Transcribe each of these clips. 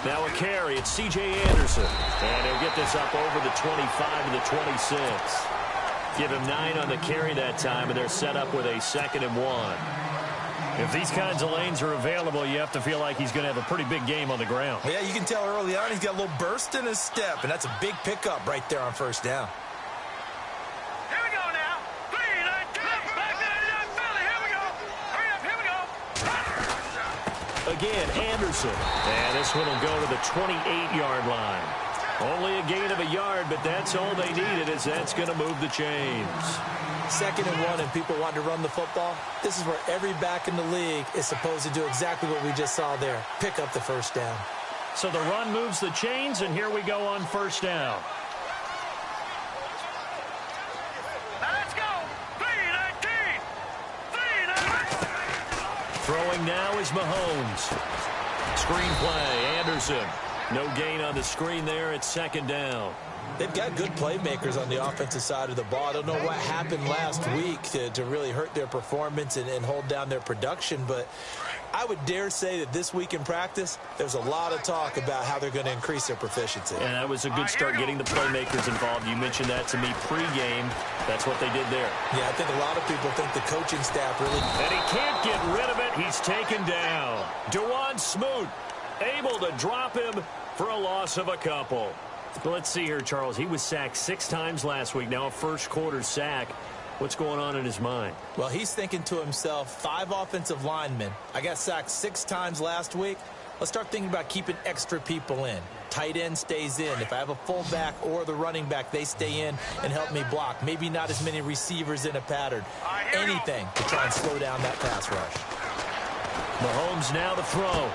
Now a carry. It's C.J. Anderson. And he'll get this up over the 25 to the 26. Give him 9 on the carry that time, and they're set up with a 2nd and 1. If these kinds of lanes are available, you have to feel like he's going to have a pretty big game on the ground. Yeah, you can tell early on he's got a little burst in his step, and that's a big pickup right there on first down. Here we go now. 3-9, back 99, Philly. Here we go. Hurry up, here we go. Again, Anderson. And this one will go to the 28-yard line. Only a gain of a yard, but that's all they needed, as that's going to move the chains. 2nd and 1, and people want to run the football. This is where every back in the league is supposed to do exactly what we just saw there. Pick up the first down. So the run moves the chains, and here we go on first down. Let's go. 3-19. 3-19. Throwing now is Mahomes. Screen play, Anderson. No gain on the screen there. It's 2nd down. They've got good playmakers on the offensive side of the ball. I don't know what happened last week to really hurt their performance and hold down their production, but I would dare say that this week in practice, there's a lot of talk about how they're going to increase their proficiency. And that was a good start getting the playmakers involved. You mentioned that to me pregame. That's what they did there. Yeah, I think a lot of people think the coaching staff really... And he can't get rid of it. He's taken down. Dewan Smoot able to drop him for a loss of a couple. But let's see here, Charles. He was sacked 6 times last week. Now a first-quarter sack. What's going on in his mind? Well, he's thinking to himself, 5 offensive linemen. I got sacked 6 times last week. Let's start thinking about keeping extra people in. Tight end stays in. If I have a fullback or the running back, they stay in and help me block. Maybe not as many receivers in a pattern. Anything to try and slow down that pass rush. Mahomes now to throw.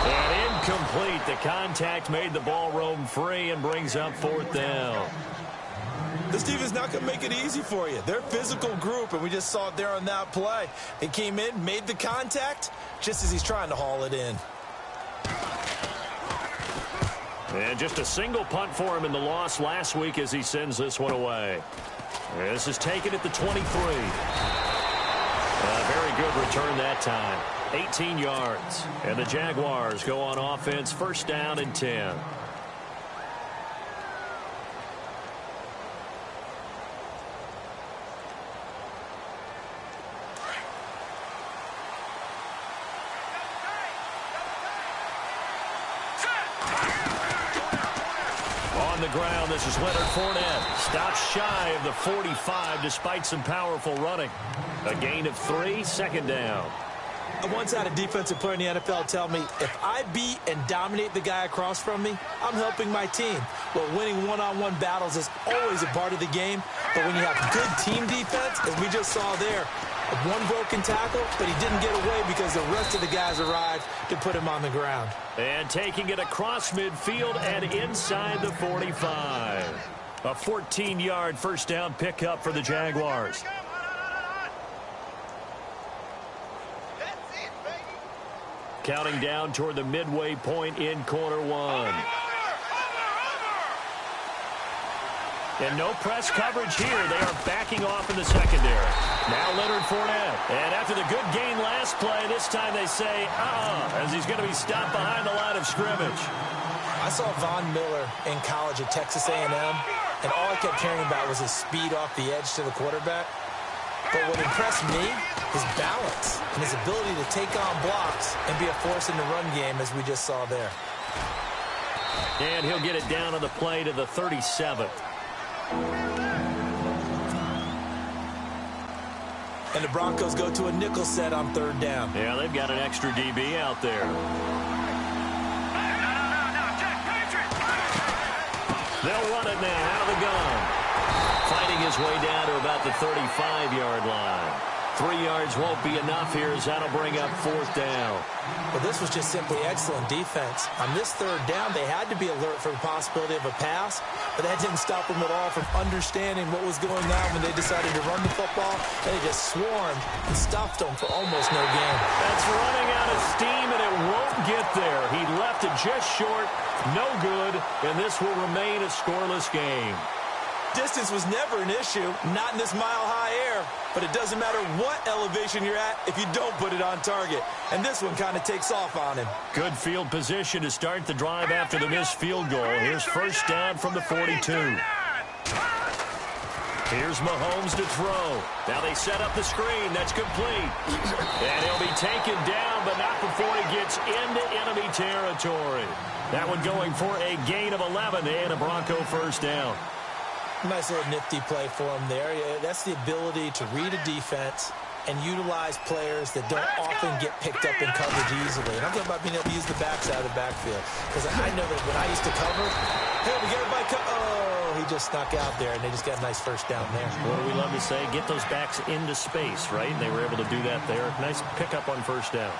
And incomplete. The contact made the ball roam free and brings up 4th down. This defense is not going to make it easy for you. They're a physical group, and we just saw it there on that play. He came in, made the contact, just as he's trying to haul it in. And just a single punt for him in the loss last week as he sends this one away. This is taken at the 23. A very good return that time. 18 yards. And the Jaguars go on offense, 1st down and 10. On the ground, this is Leonard Fournette. Stops shy of the 45 despite some powerful running. A gain of 3, 2nd down. I once had a defensive player in the NFL tell me, if I beat and dominate the guy across from me, I'm helping my team. Well, winning one-on-one battles is always a part of the game, but when you have good team defense, as we just saw there, one broken tackle, but he didn't get away because the rest of the guys arrived to put him on the ground. And taking it across midfield and inside the 45. A 14-yard first down pickup for the Jaguars. Counting down toward the midway point in quarter 1. And no press coverage here. They are backing off in the secondary. Now Leonard Fournette. And after the good gain last play, this time they say, as he's going to be stopped behind the line of scrimmage. I saw Von Miller in college at Texas A&M, and all I kept hearing about was his speed off the edge to the quarterback. But what impressed me, his balance and his ability to take on blocks and be a force in the run game, as we just saw there. And he'll get it down on the play to the 37th. And the Broncos go to a nickel set on 3rd down. Yeah, they've got an extra DB out there. They'll run it now out of the gun. Fighting his way down to about the 35-yard line. 3 yards won't be enough here as that'll bring up 4th down. Well, this was just simply excellent defense. On this 3rd down, they had to be alert for the possibility of a pass, but that didn't stop them at all from understanding what was going on when they decided to run the football, and they just swarmed and stopped them for almost no gain. That's running out of steam, and it won't get there. He left it just short, no good, and this will remain a scoreless game. Distance was never an issue, not in this mile-high air. but it doesn't matter what elevation you're at if you don't put it on target. And this one kind of takes off on him. Good field position to start the drive after the missed field goal. Here's first down from the 42. Here's Mahomes to throw. Now they set up the screen. That's complete. And he'll be taken down, but not before he gets into enemy territory. That one going for a gain of 11 and a Bronco first down. Nice little nifty play for him there. Yeah, that's the ability to read a defense and utilize players that don't often get picked up in coverage easily. And I'm talking about being able to use the backside of the backfield. Because I know that when I used to cover, hey, we get it by oh, he just snuck out there, and they just got a nice first down there. What do we love to say? Get those backs into space, right? And they were able to do that there. Nice pickup on first down.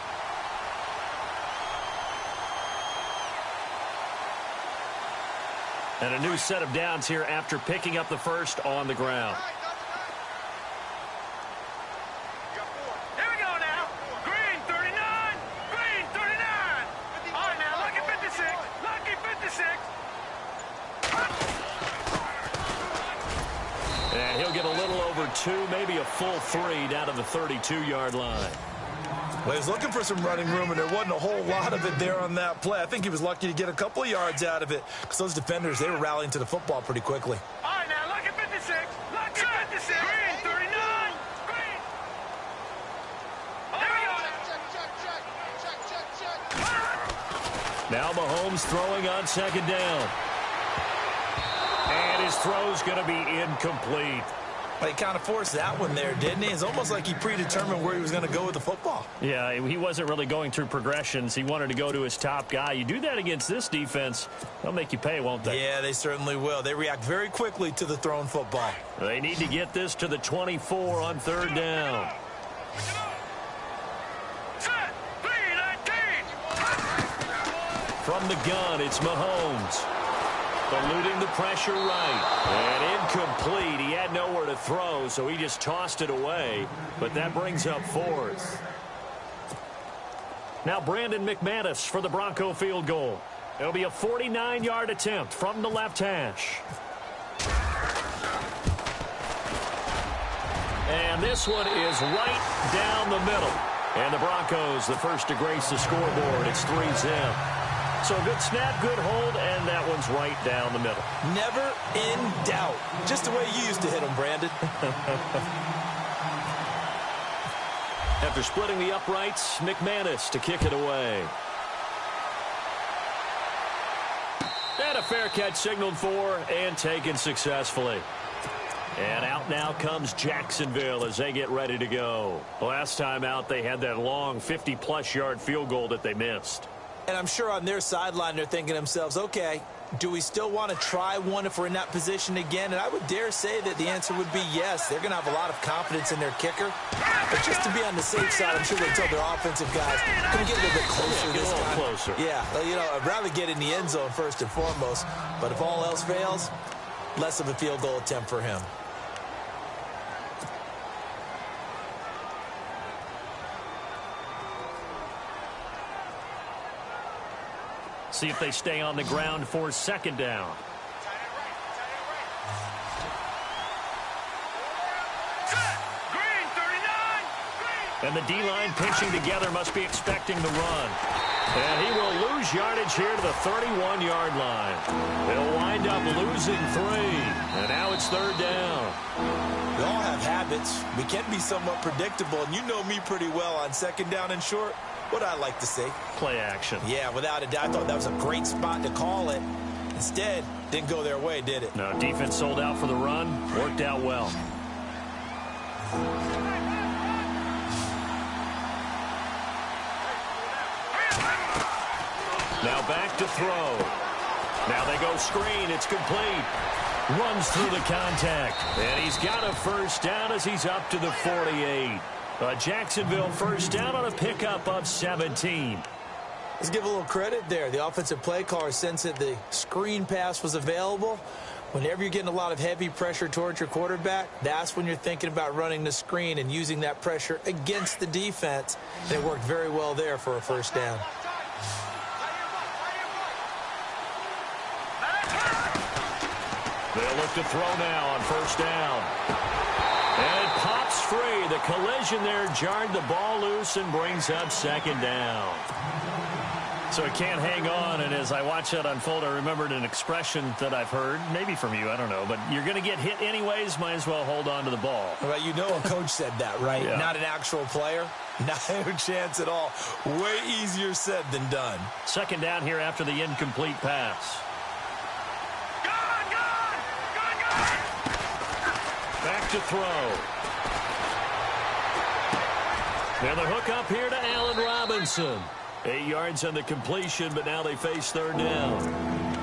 And a new set of downs here after picking up the first on the ground. Here we go now. Green 39. Green 39. All right, now, lucky 56. Lucky 56. And he'll get a little over 2, maybe a full 3 down to the 32-yard line. Well, he was looking for some running room, and there wasn't a whole lot of it there on that play. I think he was lucky to get a couple of yards out of it because those defenders, they were rallying to the football pretty quickly. All right, now, lucky 56. Lucky 56. Green 39. Green. Here we go. Check. Now Mahomes throwing on second down. And his throw's going to be incomplete. But he kind of forced that one there, didn't he? It's almost like he predetermined where he was going to go with the football. Yeah, he wasn't really going through progressions. He wanted to go to his top guy. You do that against this defense, they'll make you pay, won't they? Yeah, they certainly will. They react very quickly to the thrown football. They need to get this to the 24 on third down. Set. 3-19. From the gun, it's Mahomes. Eluding the pressure right. And incomplete. He had nowhere to throw, so he just tossed it away. But that brings up fourth. Now Brandon McManus for the Bronco field goal. It'll be a 49-yard attempt from the left hash. And this one is right down the middle. And the Broncos, the first to grace the scoreboard. It's 3-zip. So good snap, good hold, and that one's right down the middle. Never in doubt. Just the way you used to hit them, Brandon. After splitting the uprights, McManus to kick it away. And a fair catch signaled for and taken successfully. And out now comes Jacksonville as they get ready to go. Last time out, they had that long 50-plus yard field goal that they missed. And I'm sure on their sideline they're thinking to themselves, okay, do we still want to try one if we're in that position again? And I would dare say that the answer would be yes. They're going to have a lot of confidence in their kicker. But just to be on the safe side, I'm sure they tell their offensive guys, can we get a little bit closer this time? Closer. Yeah, you know, I'd rather get in the end zone first and foremost. But if all else fails, less of a field goal attempt for him. See if they stay on the ground for second down. Green 39. Green. And the D-line pinching together must be expecting the run. And he will lose yardage here to the 31-yard line. They'll wind up losing 3. And now it's third down. We all have habits. We can be somewhat predictable. And you know me pretty well on second down and short. What I like to see. Play action. Yeah, without a doubt. I thought that was a great spot to call it. Instead, didn't go their way, did it? No, defense sold out for the run. Worked out well. Now back to throw. Now they go screen. It's complete. Runs through the contact. And he's got a first down as he's up to the 48. A Jacksonville first down on a pickup of 17. Let's give a little credit there. The offensive play caller sensed that the screen pass was available. Whenever you're getting a lot of heavy pressure towards your quarterback, that's when you're thinking about running the screen and using that pressure against the defense. And it worked very well there for a first down. They'll look to throw now on first down. And it pops free. The collision there jarred the ball loose and brings up second down. So it can't hang on, and as I watch that unfold, I remembered an expression that I've heard, maybe from you, I don't know, but you're going to get hit anyways, might as well hold on to the ball. Well, you know a coach said that, right? Yeah. Not an actual player. Not a chance at all. Way easier said than done. Second down here after the incomplete pass. Back to throw. Now the hook up here to Allen Robinson. 8 yards on the completion, but now they face third down.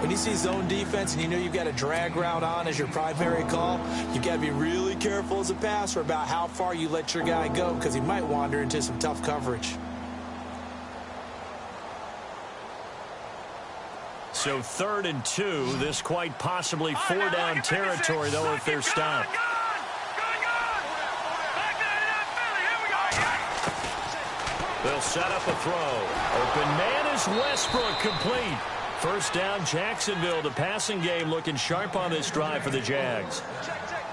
When you see zone defense and you know you've got a drag route on as your primary call, you've got to be really careful as a passer about how far you let your guy go because he might wander into some tough coverage. So 3rd and 2. This quite possibly 4-down territory, though, if they're stopped. They'll set up a throw. Open man is Westbrook, complete. First down, Jacksonville. The passing game looking sharp on this drive for the Jags.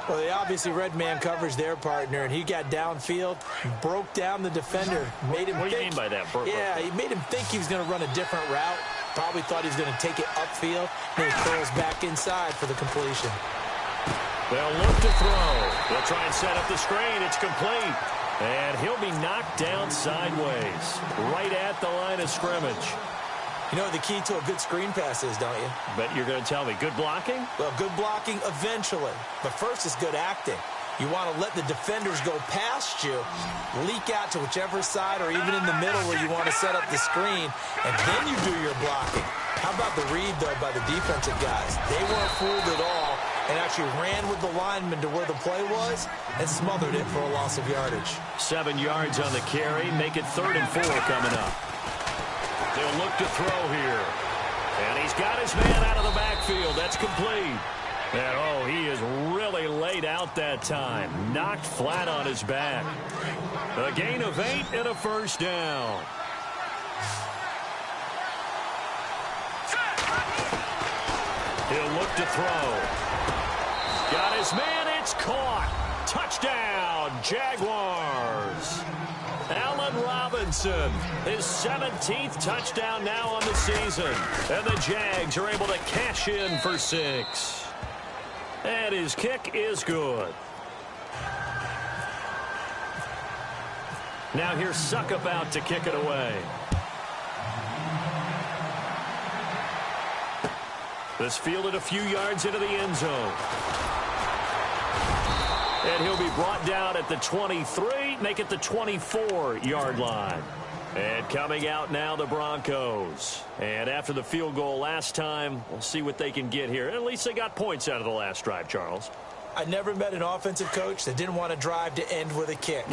Well, they obviously read man coverage their partner, and he got downfield, broke down the defender, made him What do you mean by that? Yeah, he made him think he was going to run a different route. Probably thought he was going to take it upfield, and he curls back inside for the completion. They'll look to throw. They'll try and set up the screen. It's complete. And he'll be knocked down sideways, right at the line of scrimmage. You know what the key to a good screen pass is, don't you? Bet you're going to tell me. Good blocking? Well, good blocking eventually. But first is good acting. You want to let the defenders go past you, leak out to whichever side or even in the middle where you want to set up the screen, and then you do your blocking. How about the read, though, by the defensive guys? They weren't fooled at all and actually ran with the lineman to where the play was and smothered it for a loss of yardage. 7 yards on the carry. Make it 3rd and 4 coming up. They'll look to throw here. And he's got his man out of the backfield. That's complete. And, oh, he is really laid out that time. Knocked flat on his back. A gain of 8 and a first down. He'll look to throw. Got his man. It's caught. Touchdown, Jaguars. Allen Robinson, his 17th touchdown now on the season. And the Jags are able to cash in for 6. And his kick is good. Now here's Suckup out to kick it away. This fielded a few yards into the end zone. And he'll be brought down at the 23, make it the 24-yard line. And coming out now, the Broncos. And after the field goal last time, we'll see what they can get here. At least they got points out of the last drive, Charles. I never met an offensive coach that didn't want to drive to end with a kick.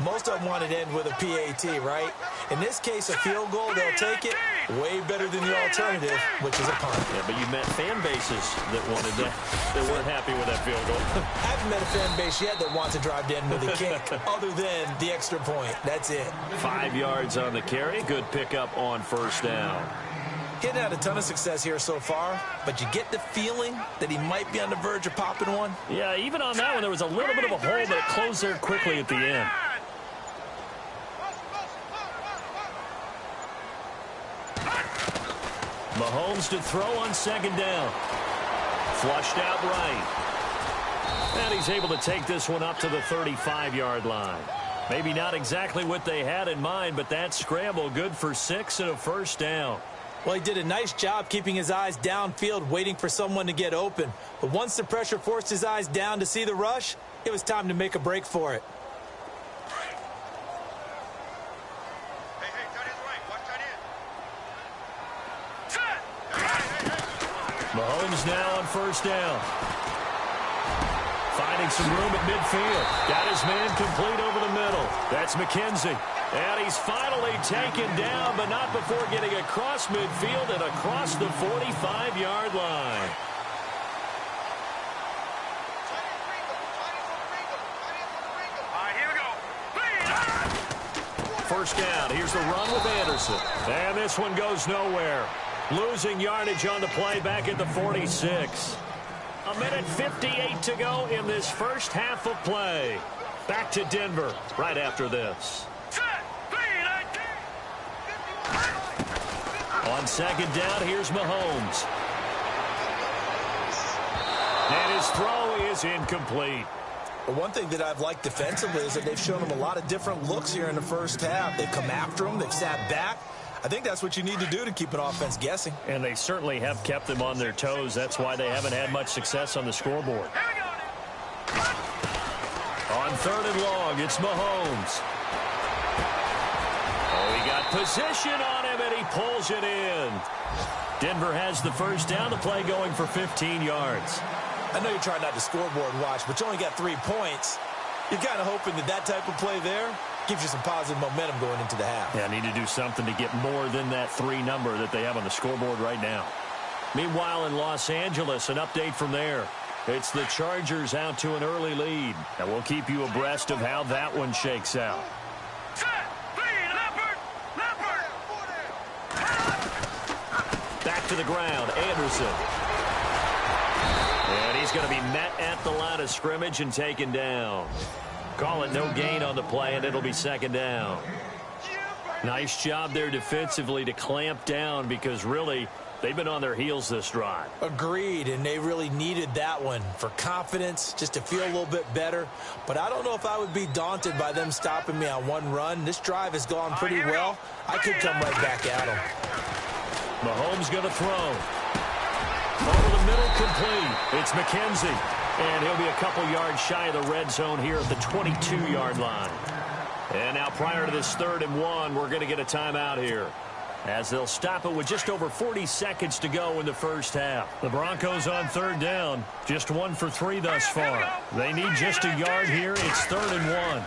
Most of them wanted to end with a PAT, right? In this case, a field goal, they'll take it. Way better than the alternative, which is a punt. Yeah, but you met fan bases that wanted that, that weren't happy with that field goal. I haven't met a fan base yet that wants to drive to end with a kick, other than the extra point. That's it. 5 yards on the carry. Good pickup on first down. He hadn't had a ton of success here so far, but you get the feeling that he might be on the verge of popping one. Yeah, even on that one, there was a little bit of a hole, but it closed there quickly at the end. Mahomes to throw on second down. Flushed out right. And he's able to take this one up to the 35-yard line. Maybe not exactly what they had in mind, but that scramble good for 6 and a first down. Well, he did a nice job keeping his eyes downfield, waiting for someone to get open. But once the pressure forced his eyes down to see the rush, it was time to make a break for it. Mahomes now on first down. Finding some room at midfield. Got his man complete over the middle. That's McKenzie. And he's finally taken down, but not before getting across midfield and across the 45-yard line. First down. Here's the run with Anderson. And this one goes nowhere. Losing yardage on the play back at the 46. A minute 58 to go in this first half of play. Back to Denver right after this. On second down, here's Mahomes. And his throw is incomplete. But one thing that I've liked defensively is that they've shown him a lot of different looks here in the first half. They've come after him. They've sat back. I think that's what you need to do to keep an offense guessing. And they certainly have kept them on their toes. That's why they haven't had much success on the scoreboard. On third and long, it's Mahomes. Oh, he got position on him, and he pulls it in. Denver has the first down. The play going for 15 yards. I know you're trying not to scoreboard watch, but you only got 3 points. You're kind of hoping that that type of play there gives you some positive momentum going into the half. Yeah, need to do something to get more than that 3 number that they have on the scoreboard right now. Meanwhile, in Los Angeles, an update from there. It's the Chargers out to an early lead. And we'll keep you abreast of how that one shakes out. Back to the ground, Anderson. And he's going to be met at the line of scrimmage and taken down. Call it no gain on the play, and it'll be second down. Nice job there defensively to clamp down because really they've been on their heels this drive. Agreed, and they really needed that one for confidence, just to feel a little bit better. But I don't know if I would be daunted by them stopping me on one run. This drive has gone pretty well. I could come right back at them. Mahomes going to throw. Over the middle, complete. It's McKenzie. And he'll be a couple yards shy of the red zone here at the 22-yard line. And now prior to this 3rd and 1, we're going to get a timeout here, as they'll stop it with just over 40 seconds to go in the first half. The Broncos on 3rd down, just 1 for 3 thus far. They need just a yard here. It's 3rd and 1.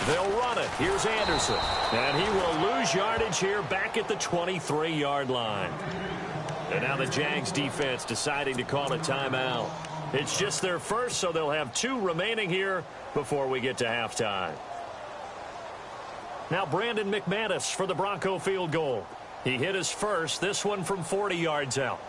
They'll run it. Here's Anderson. And he will lose yardage here back at the 23-yard line. And now the Jags defense deciding to call a timeout. It's just their first, so they'll have 2 remaining here before we get to halftime. Now Brandon McManus for the Bronco field goal. He hit his first, this one from 40 yards out.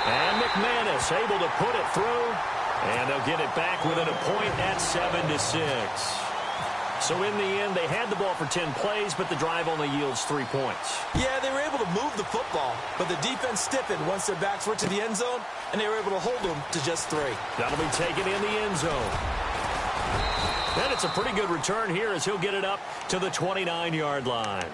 And McManus able to put it through. And they'll get it back within a point at 7-6. So in the end, they had the ball for 10 plays, but the drive only yields 3 points. Yeah, they were able to move the football, but the defense stiffened once their backs were to the end zone, and they were able to hold them to just 3. That'll be taken in the end zone. And it's a pretty good return here as he'll get it up to the 29-yard line.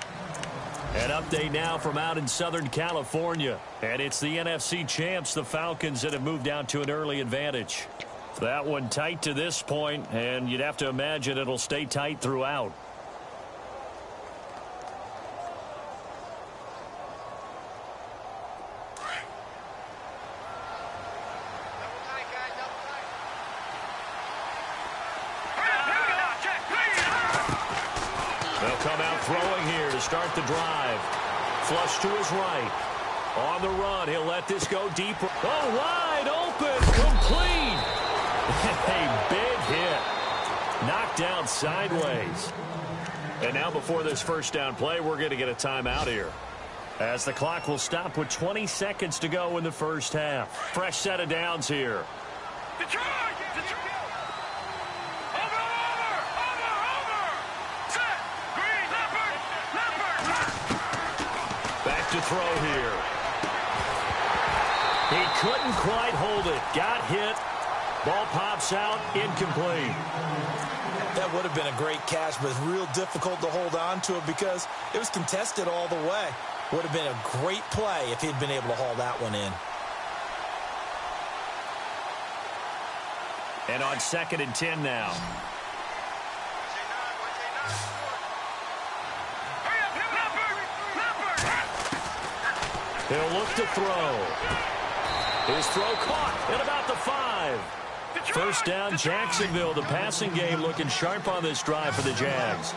An update now from out in Southern California. And it's the NFC champs, the Falcons, that have moved out to an early advantage. That one tight to this point, and you'd have to imagine it'll stay tight throughout. They'll come out throwing here to start the drive. Flush to his right. On the run, he'll let this go deeper. Oh, wide open, complete. A big hit. Knocked down sideways. And now before this first down play, we're going to get a timeout here, as the clock will stop with 20 seconds to go in the first half. Fresh set of downs here. Detroit! Over! Set! Green! Leopard! Back to throw here. He couldn't quite hold it. Got hit. Ball pops out, incomplete. That would have been a great catch, but it's real difficult to hold on to it because it was contested all the way. Would have been a great play if he'd been able to haul that one in. And on 2nd and 10 now. He'll look to throw. His throw caught at about the 5. First down, Jacksonville. The passing game looking sharp on this drive for the Jags.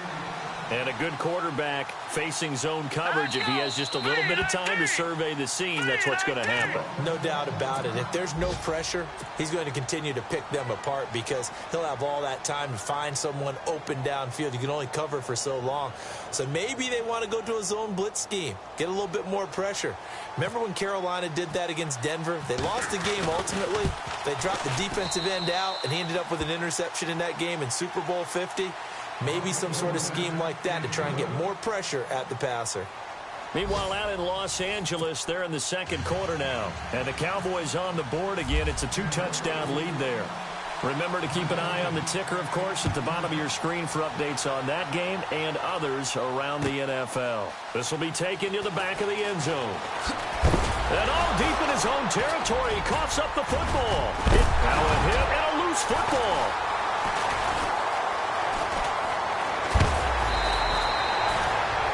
And a good quarterback facing zone coverage. If he has just a little bit of time to survey the scene, that's what's going to happen. No doubt about it. If there's no pressure, he's going to continue to pick them apart because he'll have all that time to find someone open downfield. You can only cover for so long. So maybe they want to go to a zone blitz scheme, get a little bit more pressure. Remember when Carolina did that against Denver? They lost the game ultimately. They dropped the defensive end out, and he ended up with an interception in that game in Super Bowl 50. Maybe some sort of scheme like that to try and get more pressure at the passer. Meanwhile, out in Los Angeles, they're in the second quarter now. And the Cowboys on the board again. It's a 2-touchdown lead there. Remember to keep an eye on the ticker, of course, at the bottom of your screen for updates on that game and others around the NFL. This will be taken to the back of the end zone. And all deep in his own territory, he coughs up the football. Now a hit and a loose football.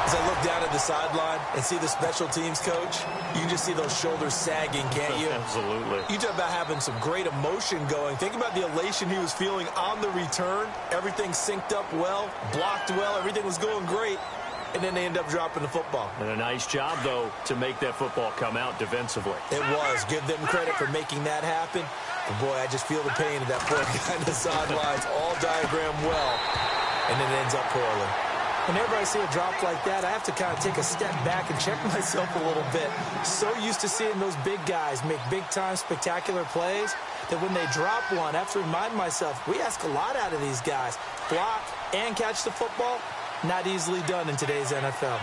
As I look down at the sideline and see the special teams coach, you can just see those shoulders sagging, can't you? Absolutely. You talk about having some great emotion going. Think about the elation he was feeling on the return. Everything synced up well, blocked well, everything was going great. And then they end up dropping the football. And a nice job, though, to make that football come out defensively. It was. Give them credit for making that happen. But, boy, I just feel the pain of that poor guy on the sidelines. All diagrammed well, and it ends up poorly. Whenever I see a drop like that, I have to kind of take a step back and check myself a little bit. So used to seeing those big guys make big-time spectacular plays that when they drop one, I have to remind myself, we ask a lot out of these guys. Block and catch the football, not easily done in today's NFL.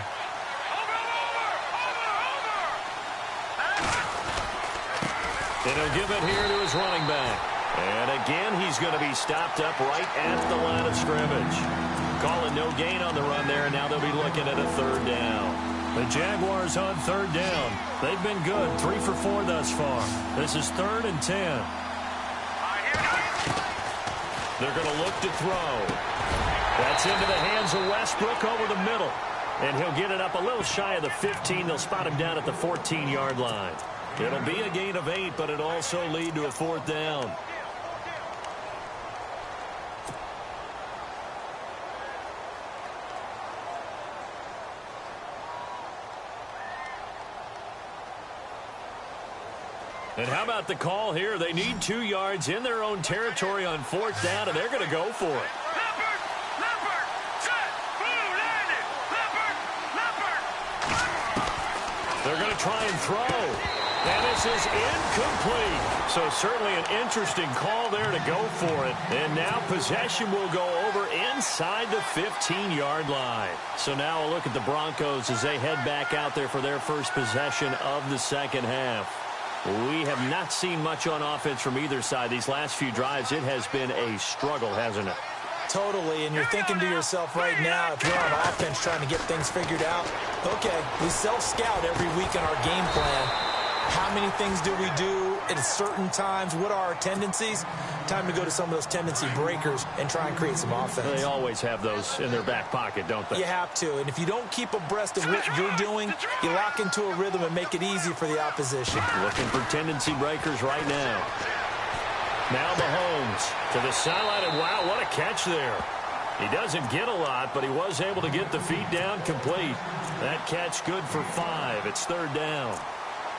And he'll give it here to his running back. And again, he's going to be stopped up right at the line of scrimmage. Calling no gain on the run there, and now they'll be looking at a third down. The Jaguars on third down. They've been good, 3 for 4 thus far. This is 3rd and 10. They're going to look to throw. That's into the hands of Westbrook over the middle. And he'll get it up a little shy of the 15. They'll spot him down at the 14-yard line. It'll be a gain of 8, but it'll also lead to a 4th down. And how about the call here? They need 2 yards in their own territory on 4th down, and they're going to go for it. Leopard, set, blue, landed, leopard. They're going to try and throw. And this is incomplete. So certainly an interesting call there to go for it. And now possession will go over inside the 15-yard line. So now a look at the Broncos as they head back out there for their first possession of the second half. We have not seen much on offense from either side. These last few drives, it has been a struggle, hasn't it? Totally, and you're thinking to yourself right now, if you're on offense trying to get things figured out, okay, we self-scout every week in our game plan. How many things do we do at certain times? What are our tendencies? Time to go to some of those tendency breakers and try and create some offense. They always have those in their back pocket, don't they? You have to, and if you don't keep abreast of what you're doing, you lock into a rhythm and make it easy for the opposition. Looking for tendency breakers right now. Now Mahomes to the sideline, and wow, what a catch there. He doesn't get a lot, but he was able to get the feet down complete. That catch good for 5. It's 3rd down.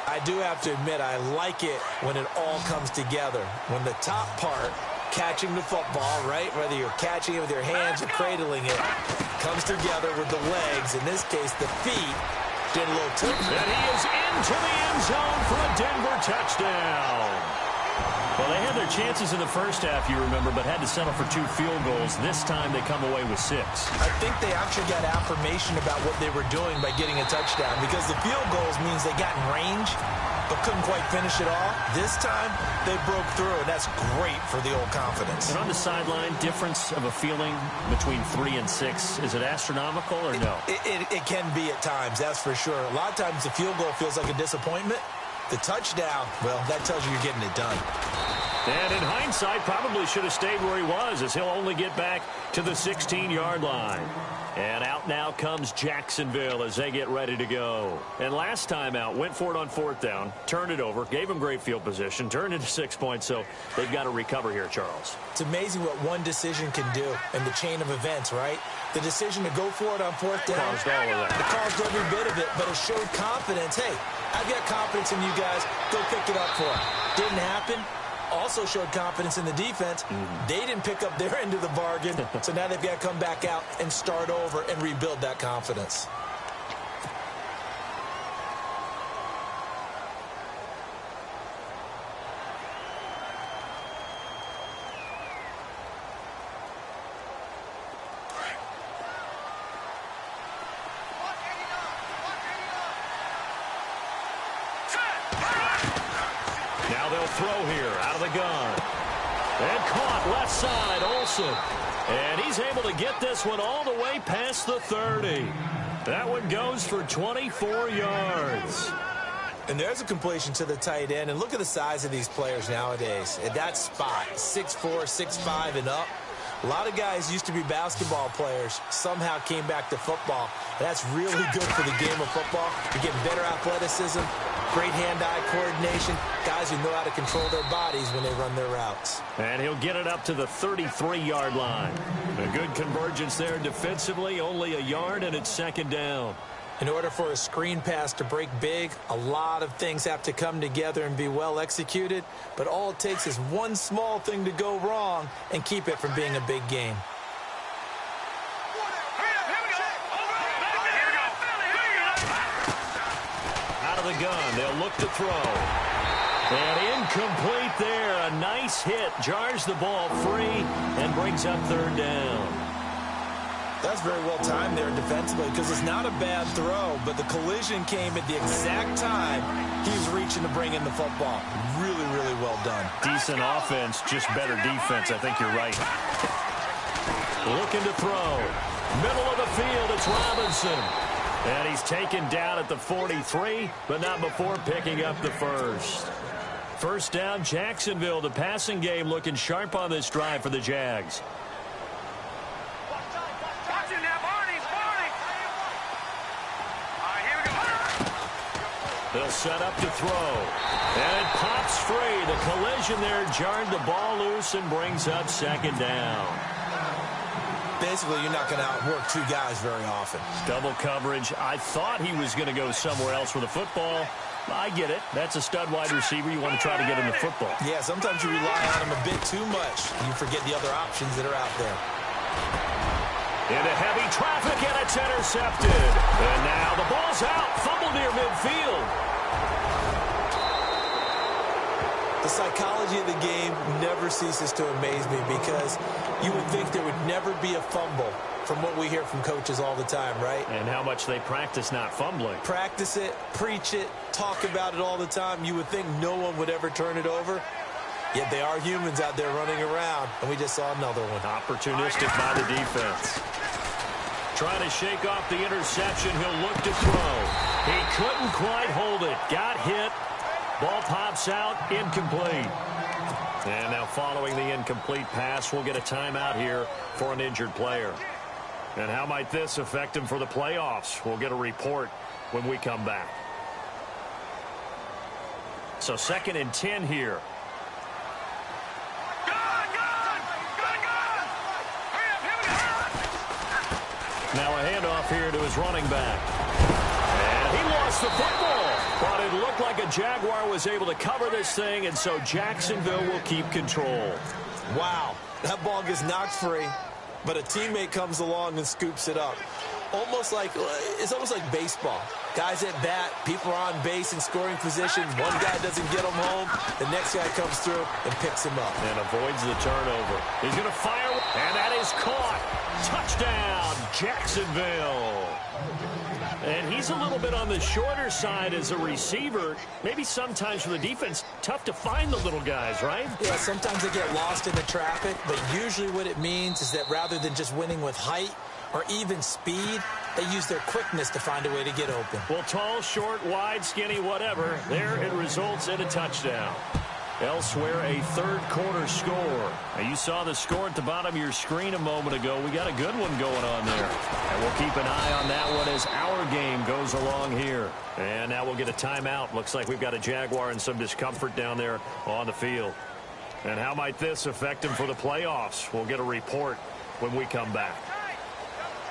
I do have to admit, I like it when it all comes together. When the top part, catching the football, right, whether you're catching it with your hands or cradling it, comes together with the legs, in this case the feet, did a little tilt. And he is into the end zone for a Denver touchdown. Well, they had their chances in the first half, you remember, but had to settle for 2 field goals. This time they come away with 6. I think they actually got affirmation about what they were doing by getting a touchdown, because the field goals means they got in range but couldn't quite finish it off. This time they broke through, and that's great for the old confidence. And on the sideline, difference of a feeling between 3 and 6, is it astronomical or no? It can be at times, that's for sure. A lot of times the field goal feels like a disappointment. The touchdown, well, that tells you you're getting it done. And in hindsight, probably should have stayed where he was, as he'll only get back to the 16-yard line. And out now comes Jacksonville as they get ready to go. And last time out, went for it on 4th down, turned it over, gave them great field position, turned into 6 points, so they've got to recover here, Charles. It's amazing what one decision can do in the chain of events, right? The decision to go for it on 4th down. Caused all of that. It caused every bit of it, but it showed confidence. Hey, I've got confidence in you guys. Go pick it up for it. Didn't happen. Also showed confidence in the defense. They didn't pick up their end of the bargain, so now they've got to come back out and start over and rebuild that confidence. Now they'll throw here out of the gun. And caught left side, Olsen. And he's able to get this one all the way past the 30. That one goes for 24 yards. And there's a completion to the tight end. And look at the size of these players nowadays. At that spot, 6'4", 6'5", and up. A lot of guys used to be basketball players, somehow came back to football. And that's really good for the game of football. You're getting better athleticism, great hand-eye coordination, guys who know how to control their bodies when they run their routes. And he'll get it up to the 33-yard line. A good convergence there defensively, only a yard, and it's 2nd down. In order for a screen pass to break big, a lot of things have to come together and be well executed, but all it takes is one small thing to go wrong and keep it from being a big game. Out of the gun, they'll look to throw. And incomplete there. A nice hit. Jars the ball free and brings up 3rd down. That's very well timed there defensively because it's not a bad throw, but the collision came at the exact time he was reaching to bring in the football. Really, really well done. Decent offense, just better defense. I think you're right. Looking to throw. Middle of the field, it's Robinson. And he's taken down at the 43, but not before picking up the first. 1st down, Jacksonville. The passing game looking sharp on this drive for the Jags. They'll set up to throw. And it pops free. The collision there jarred the ball loose and brings up 2nd down. Basically, you're not going to outwork two guys very often. Double coverage. I thought he was going to go somewhere else with the football. I get it. That's a stud wide receiver. You want to try to get him the football. Yeah, sometimes you rely on him a bit too much. You forget the other options that are out there. Into heavy traffic, and it's intercepted. And now the ball's out. Fumble near midfield. The psychology of the game never ceases to amaze me because you would think there would never be a fumble from what we hear from coaches all the time, right? And how much they practice not fumbling. Practice it, preach it, talk about it all the time. You would think no one would ever turn it over. Yet they are humans out there running around, and we just saw another one. Opportunistic by the defense. Trying to shake off the interception. He'll look to throw. He couldn't quite hold it. Got hit. Ball pops out. Incomplete. And now following the incomplete pass, we'll get a timeout here for an injured player. And how might this affect him for the playoffs? We'll get a report when we come back. So 2nd and 10 here. Now a handoff here to his running back. And he lost the football. But it looked like a Jaguar was able to cover this thing, and so Jacksonville will keep control. Wow, that ball gets knocked free, but a teammate comes along and scoops it up. It's almost like baseball. Guys at bat, people are on base in scoring position. One guy doesn't get him home. The next guy comes through and picks him up. And avoids the turnover. He's going to fire, and that is caught. Touchdown, Jacksonville. And he's a little bit on the shorter side as a receiver. Maybe sometimes for the defense, tough to find the little guys, right? Yeah, sometimes they get lost in the traffic, but usually what it means is that rather than just winning with height or even speed, They use their quickness to find a way to get open. Well, tall, short, wide, skinny, whatever. There it results in a touchdown. Elsewhere, a third-quarter score. Now, you saw the score at the bottom of your screen a moment ago. We got a good one going on there. And we'll keep an eye on that one as our game goes along here. And now we'll get a timeout. Looks like we've got a Jaguar and some discomfort down there on the field. And how might this affect him for the playoffs? We'll get a report when we come back.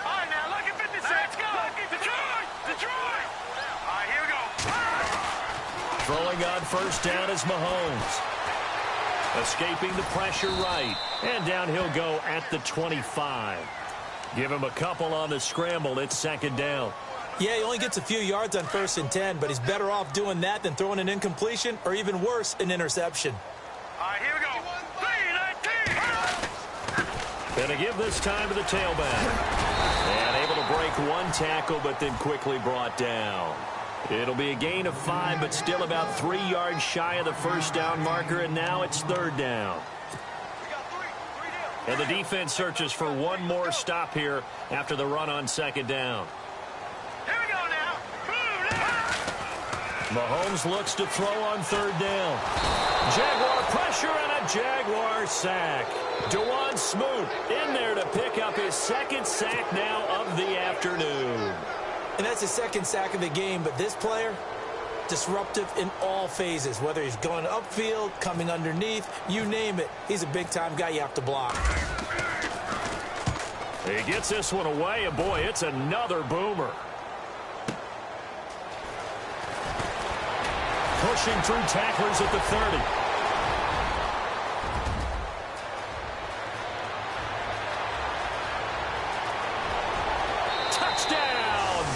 All right, now, lucky 56. Let's go. Detroit. Detroit. All right, here we go. Throwing on first down is Mahomes. Escaping the pressure right. And down he'll go at the 25. Give him a couple on the scramble. It's second down. Yeah, he only gets a few yards on 1st and 10, but he's better off doing that than throwing an incompletion or even worse, an interception. All right, here we go. 3-19. Going to give this time to the tailback. And able to break one tackle, but then quickly brought down. It'll be a gain of 5, but still about 3 yards shy of the first down marker, and now it's third down. And the defense searches for one more stop here after the run on second down. Here we go now. Mahomes looks to throw on third down. Jaguar pressure and a Jaguar sack. Dewan Smoot in there to pick up his second sack now of the afternoon. And that's his second sack of the game, but this player, disruptive in all phases, whether he's going upfield, coming underneath, you name it. He's a big-time guy you have to block. He gets this one away, and boy, it's another boomer. Pushing through tacklers at the 30.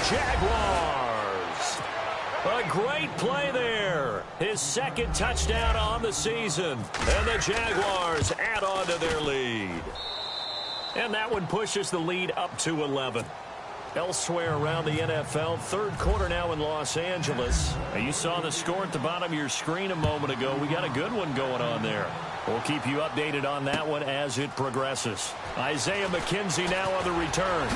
Jaguars. A great play there. His second touchdown on the season. And the Jaguars add on to their lead. And that one pushes the lead up to 11. Elsewhere around the NFL, third quarter now in Los Angeles. You saw the score at the bottom of your screen a moment ago. We got a good one going on there. We'll keep you updated on that one as it progresses. Isaiah McKenzie now on the return.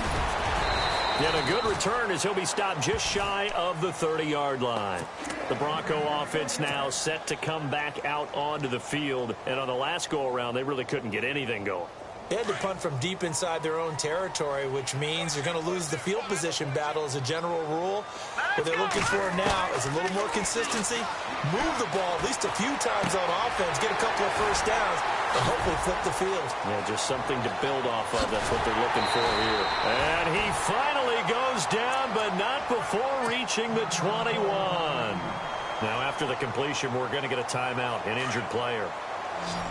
And a good return as he'll be stopped just shy of the 30-yard line. The Bronco offense now set to come back out onto the field. And on the last go-around, they really couldn't get anything going. They had to punt from deep inside their own territory, which means you're going to lose the field position battle as a general rule. What they're looking for now is a little more consistency, move the ball at least a few times on offense, get a couple of first downs, and hopefully flip the field. Yeah, just something to build off of. That's what they're looking for here. And he finally goes down, but not before reaching the 21. Now, after the completion, we're going to get a timeout, an injured player.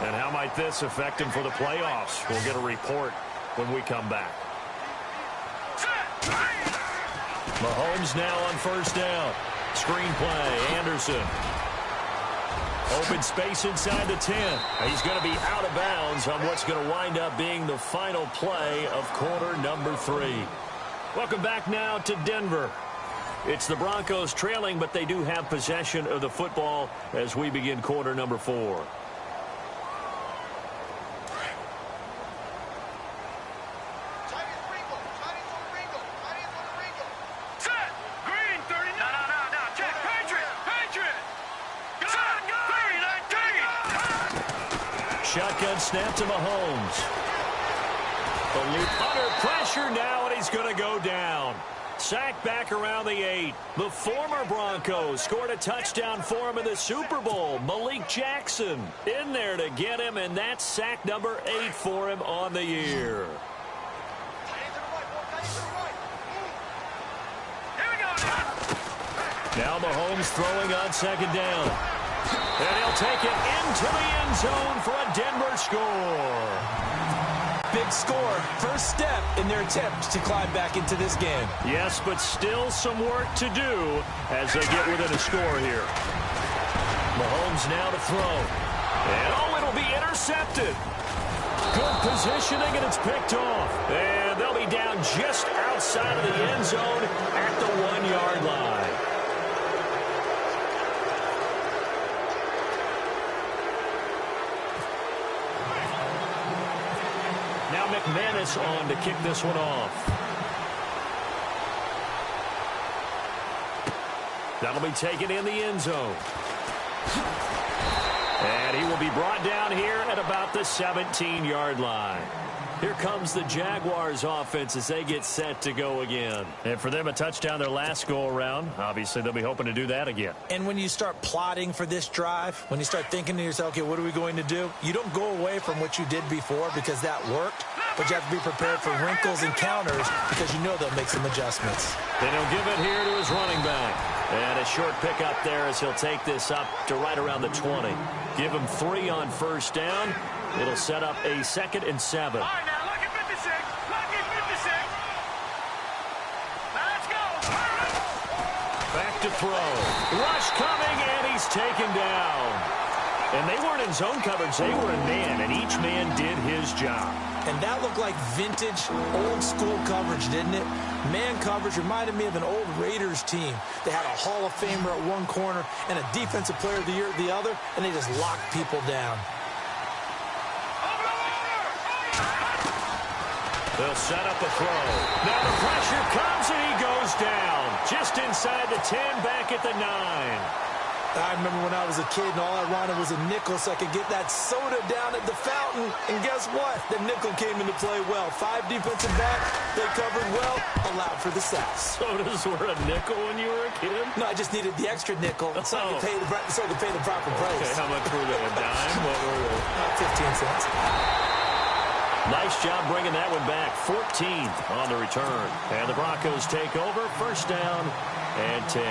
And how might this affect him for the playoffs? We'll get a report when we come back. Mahomes now on first down. Screen play, Anderson. Open space inside the 10. He's going to be out of bounds on what's going to wind up being the final play of quarter number 3. Welcome back now to Denver. It's the Broncos trailing, but they do have possession of the football as we begin quarter number 4. Shotgun snap to Mahomes. The loop under pressure now, and he's going to go down. Sacked back around the 8. The former Broncos scored a touchdown for him in the Super Bowl. Malik Jackson in there to get him, and that's sack number 8 for him on the year. Now Mahomes throwing on second down. And he'll take it into the end zone for a Denver score. Big score. First step in their attempt to climb back into this game. Yes, but still some work to do as they get within a score here. Mahomes now to throw. And oh, it'll be intercepted. Good positioning, and it's picked off. And they'll be down just outside of the end zone at the 1-yard line. Now McManus on to kick this one off. That'll be taken in the end zone. And he will be brought down here at about the 17-yard line. Here comes the Jaguars offense as they get set to go again. And for them, a touchdown their last go-around. Obviously, they'll be hoping to do that again. And when you start plotting for this drive, when you start thinking to yourself, okay, what are we going to do? You don't go away from what you did before because that worked, but you have to be prepared for wrinkles and counters because you know they'll make some adjustments. Then he'll give it here to his running back. And a short pickup there as he'll take this up to right around the 20. Give him 3 on first down. It'll set up a 2nd and 7. All right, now, lucky 56. Lucky 56. Now, let's go. Back to throw. Rush coming, and he's taken down. And they weren't in zone coverage. They were in man, and each man did his job. And that looked like vintage, old-school coverage, didn't it? Man coverage reminded me of an old Raiders team. They had a Hall of Famer at one corner and a Defensive Player of the Year at the other, and they just locked people down. They'll set up a throw. Now the pressure comes, and he goes down. Just inside the 10, back at the 9. I remember when I was a kid and all I wanted was a nickel so I could get that soda down at the fountain. And guess what? The nickel came into play well. 5 defensive backs, they covered well, allowed for the sacks. Sodas were a nickel when you were a kid? No, I just needed the extra nickel so I could pay the proper price. Okay, how much were they? A dime? What were they? 15 cents. Nice job bringing that one back. 14th on the return. And the Broncos take over. First down and 10.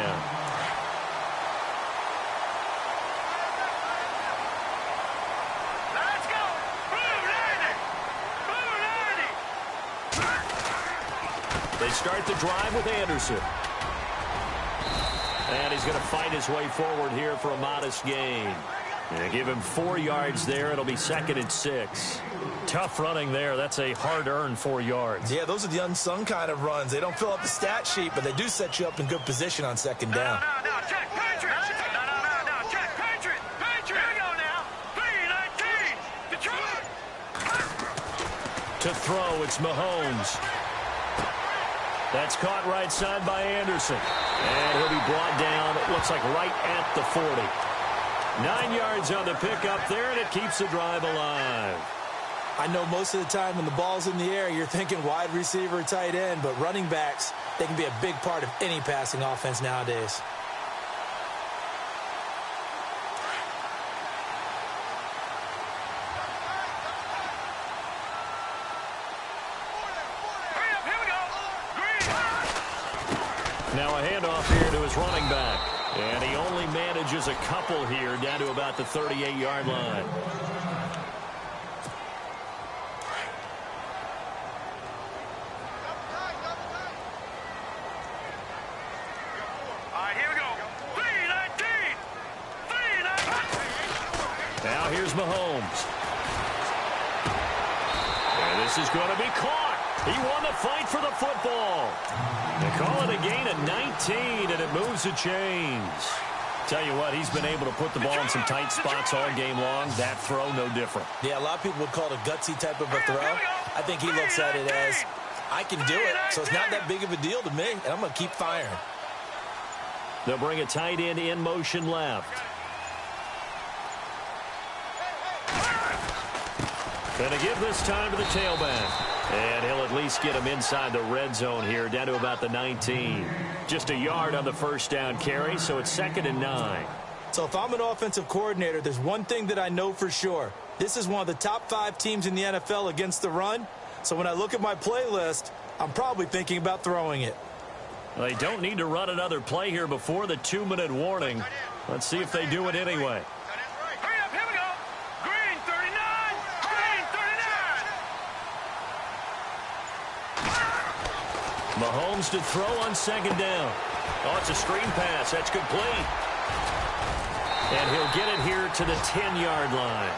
Let's go. Blue 90. Blue 90. They start the drive with Anderson. And he's going to fight his way forward here for a modest gain. And give him 4 yards there. It'll be 2nd and 6. Tough running there. That's a hard-earned 4 yards. Yeah, those are the unsung kind of runs. They don't fill up the stat sheet, but they do set you up in good position on 2nd down. No, check, Patriots. No, check, Patriots. Here we go now. 3-19. Detroit. To throw, it's Mahomes. That's caught right side by Anderson. And he'll be brought down, it looks like right at the 40. 9 yards on the pickup there, and it keeps the drive alive. I know most of the time when the ball's in the air, you're thinking wide receiver, tight end, but running backs, they can be a big part of any passing offense nowadays. Hurry up, here we go. Green. Now a handoff here to his running back. And he only manages a couple here down to about the 38-yard line. All right, here we go. 3-19. Now here's Mahomes. And this is going to be caught. He won the fight for the football. They call it a gain of 19, and it moves the chains. Tell you what, he's been able to put the ball in some tight spots all game long. That throw, no different. Yeah, a lot of people would call it a gutsy type of a throw. I think he looks at it as, I can do it, so it's not that big of a deal to me, and I'm going to keep firing. They'll bring a tight end in motion left. Gonna give this time to the tailback. And he'll at least get him inside the red zone here, down to about the 19. Just a yard on the first down carry, so it's 2nd and 9. So if I'm an offensive coordinator, there's one thing that I know for sure. This is one of the top 5 teams in the NFL against the run. So when I look at my playlist, I'm probably thinking about throwing it. They don't need to run another play here before the 2-minute warning. Let's see if they do it anyway. Hurry up, here we go. Green 39. Green 39. Mahomes to throw on 2nd down. Oh, it's a screen pass. That's complete. And he'll get it here to the 10-yard line.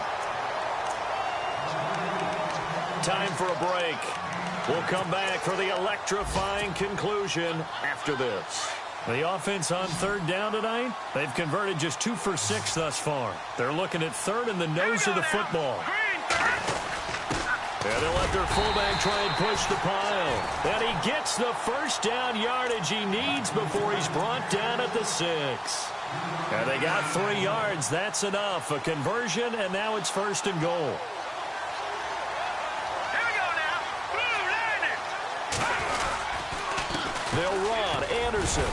Time for a break. We'll come back for the electrifying conclusion after this. The offense on 3rd down tonight, they've converted just 2 for 6 thus far. They're looking at 3rd and the nose of the football. And they'll let their fullback try and push the pile. And he gets the first down yardage he needs before he's brought down at the 6. And they got 3 yards. That's enough. A conversion, and now it's 1st and goal. Here we go now. Blue Lightning. They'll run. Anderson.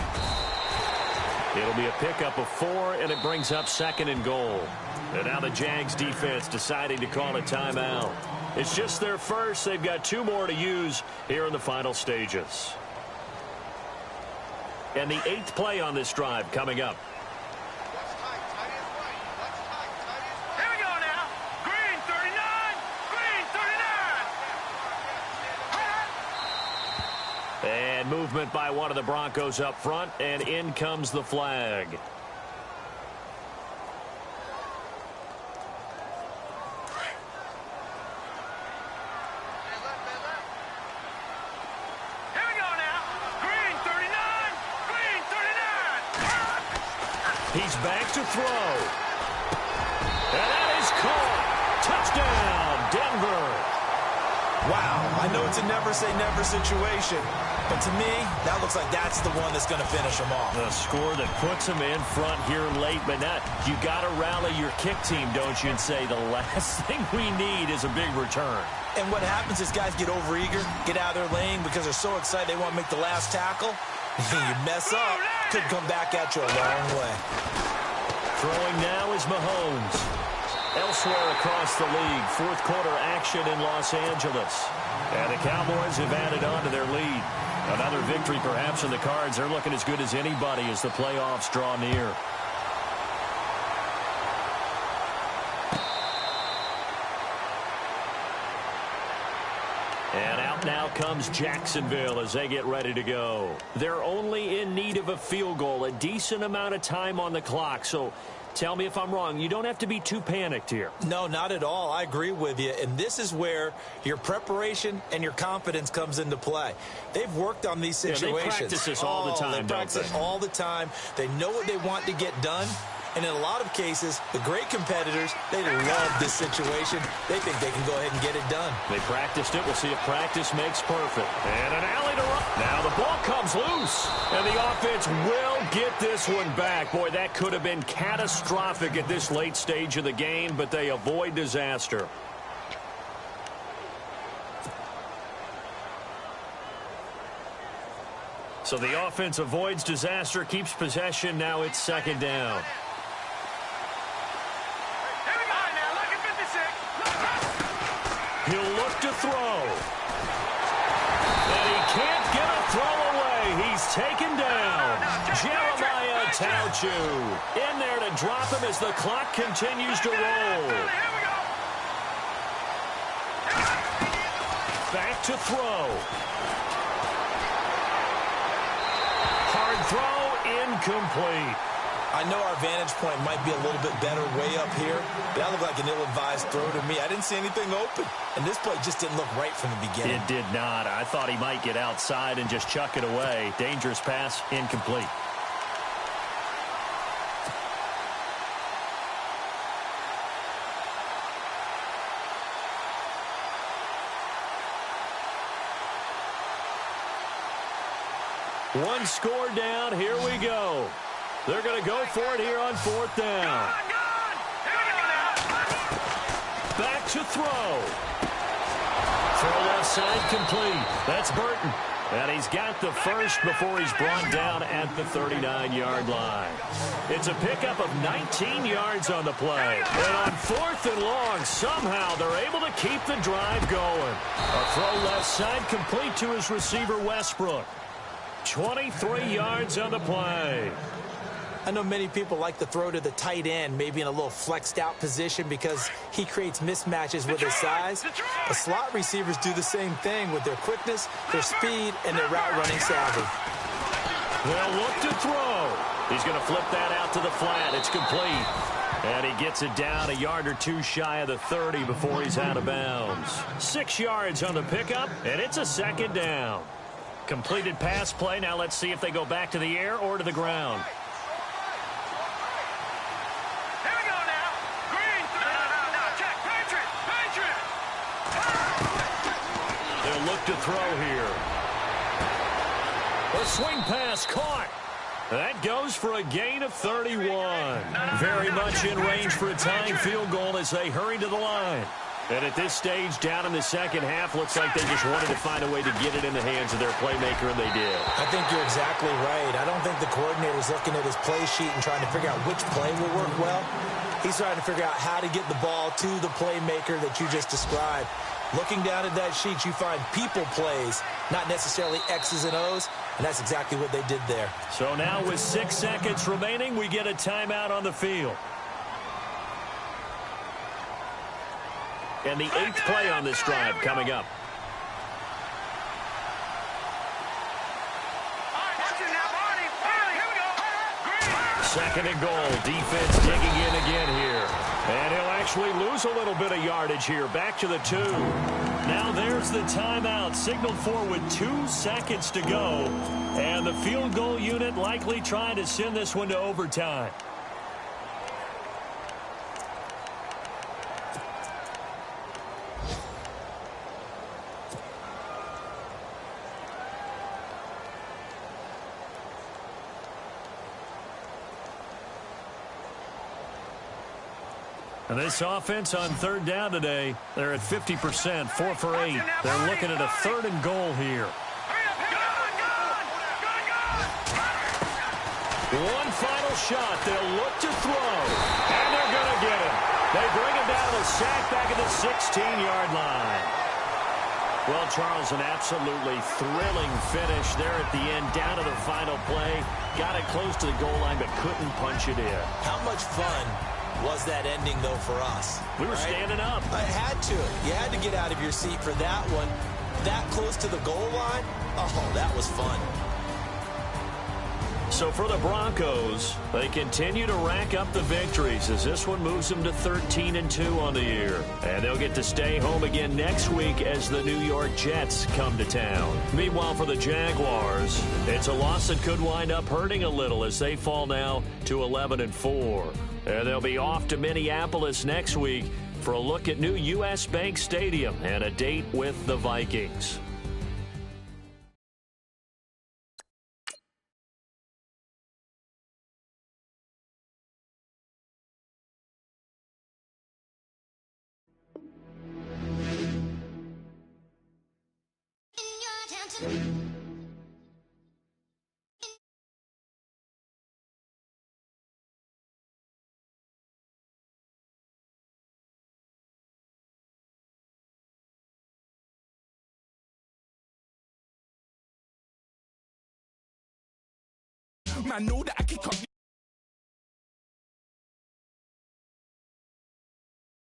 It'll be a pickup of 4, and it brings up 2nd and goal. And now the Jags defense deciding to call a timeout. It's just their first. They've got 2 more to use here in the final stages. And the 8th play on this drive coming up. Here we go now. Green 39. Green 39. And movement by one of the Broncos up front, and in comes the flag. He's back to throw. And that is caught. Touchdown, Denver. Wow, I know it's a never-say-never situation, but to me, that looks like that's the one that's going to finish him off. The score that puts him in front here late, but not. You got to rally your kick team, don't you, and say the last thing we need is a big return. And what happens is guys get overeager, get out of their lane because they're so excited they want to make the last tackle. You mess up, could come back at you a long way. Throwing now is Mahomes. Elsewhere across the league, 4th quarter action in Los Angeles. And the Cowboys have added on to their lead. Another victory perhaps in the cards. They're looking as good as anybody as the playoffs draw near. And out now comes Jacksonville as they get ready to go. They're only in need of a field goal, a decent amount of time on the clock. So tell me if I'm wrong. You don't have to be too panicked here. No, not at all. I agree with you. And this is where your preparation and your confidence comes into play. They've worked on these situations. Yeah, they practice this all the time, They practice all the time. They know what they want to get done. And in a lot of cases, the great competitors, they love this situation. They think they can go ahead and get it done. They practiced it. We'll see if practice makes perfect. And an alley to run. Now the ball comes loose. And the offense will get this one back. Boy, that could have been catastrophic at this late stage of the game, but they avoid disaster. So the offense avoids disaster, keeps possession. Now it's 2nd down. He'll look to throw. And he can't get a throw away. He's taken down. Jeremiah Tauchu in there to drop him as the clock continues to roll. Back to throw. Hard throw, incomplete. I know our vantage point might be a little bit better way up here, but that looked like an ill-advised throw to me. I didn't see anything open, and this play just didn't look right from the beginning. It did not. I thought he might get outside and just chuck it away. Dangerous pass, incomplete. One score down. Here we go. They're going to go for it here on 4th down. Back to throw. Throw left side complete. That's Burton. And he's got the first before he's brought down at the 39-yard line. It's a pickup of 19 yards on the play. And on 4th and long, somehow they're able to keep the drive going. A throw left side complete to his receiver, Westbrook. 23 yards on the play. I know many people like to throw to the tight end, maybe in a little flexed out position because he creates mismatches with his size. But slot receivers do the same thing with their quickness, their speed, and their route running savvy. They'll look to throw. He's going to flip that out to the flat. It's complete. And he gets it down a yard or two shy of the 30 before he's out of bounds. 6 yards on the pickup, and it's a 2nd down. Completed pass play. Now let's see if they go back to the air or to the ground. Here we go now. Green. No, check. Patriot. back to throw here. The swing pass caught. That goes for a gain of 31. Very much in range for a tying field goal as they hurry to the line. And at this stage, down in the second half, looks like they just wanted to find a way to get it in the hands of their playmaker, and they did. I think you're exactly right. I don't think the coordinator's looking at his play sheet and trying to figure out which play will work well. He's trying to figure out how to get the ball to the playmaker that you just described. Looking down at that sheet, you find people plays, not necessarily X's and O's, and that's exactly what they did there. So now with 6 seconds remaining, we get a timeout on the field. And the 8th play on this drive coming up. Second and goal. Defense digging in again here. And he'll actually lose a little bit of yardage here. Back to the 2. Now there's the timeout. Signaled for with 2 seconds to go. And the field goal unit likely trying to send this one to overtime. And this offense on third down today, they're at 50%, 4 for 8. They're looking at a 3rd and goal here. One final shot. They'll look to throw. And they're going to get him. They bring him down with a sack back at the 16-yard line. Well, Charles, an absolutely thrilling finish there at the end, down to the final play. Got it close to the goal line, but couldn't punch it in. How much fun was that ending, though, for us? We were standing up. I had to. You had to get out of your seat for that one. That close to the goal line? Oh, that was fun. So for the Broncos, they continue to rack up the victories as this one moves them to 13-2 on the year. And they'll get to stay home again next week as the New York Jets come to town. Meanwhile, for the Jaguars, it's a loss that could wind up hurting a little as they fall now to 11-4. And they'll be off to Minneapolis next week for a look at new U.S. Bank Stadium and a date with the Vikings. Man, know that I kick up.